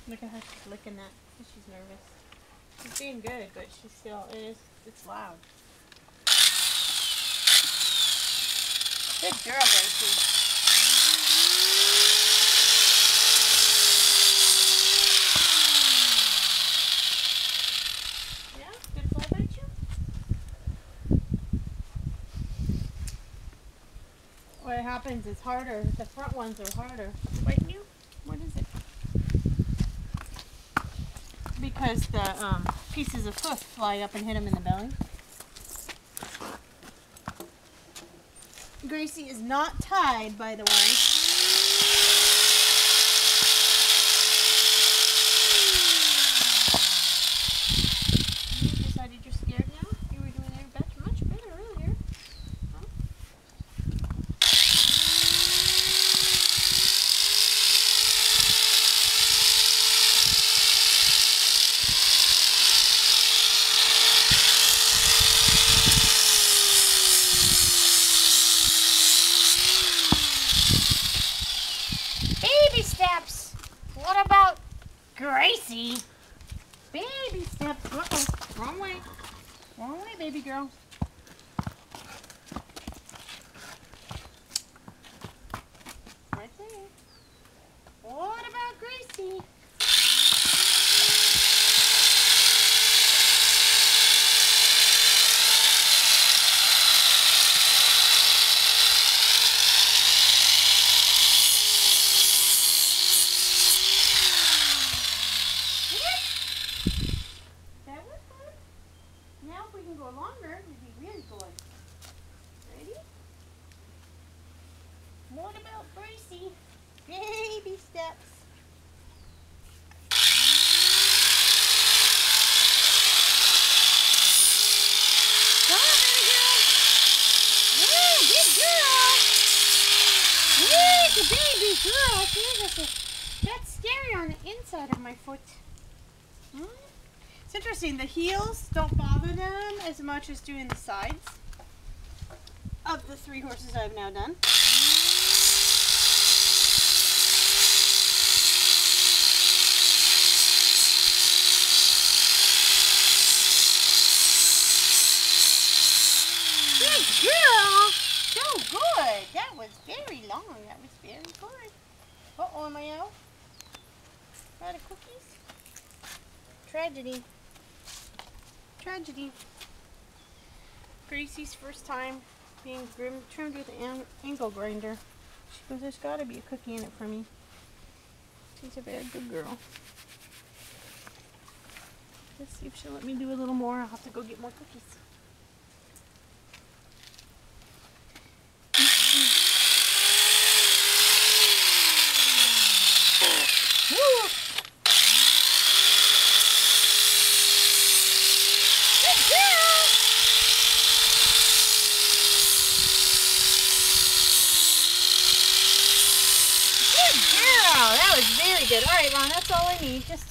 Look at how she's licking that. She's nervous. She's being good, but she still is. It's loud. Good girl, Gracie. Yeah, good fly bite you. What happens is harder. The front ones are harder. Biting you? What is it? Because the pieces of hoof fly up and hit him in the belly. Gracie is not tied, by the way. You decided you're scared now? You were doing much better earlier. Huh? Baby steps. What about Gracie? Baby steps. Uh-oh. Wrong way. Wrong way, baby girl. Right there. What about Gracie? Now if we can go longer, it'd be really good. Ready? What about Gracie? Baby steps. Come on, baby girl. Yeah, good girl. Yeah, the baby girl. See, that's scary on the inside of my foot. Hmm? It's interesting, the heels don't bother them as much as doing the sides of the 3 horses I've now done. Good girl! So good! That was very long. That was very good. Uh-oh, am I out? Out of cookies? Tragedy. Tragedy. Gracie's first time being trimmed with an angle grinder. She goes, there's got to be a cookie in it for me. She's a very good girl. Let's see if she'll let me do a little more. I'll have to go get more cookies. That was very good. All right, Ron, that's all I need. Just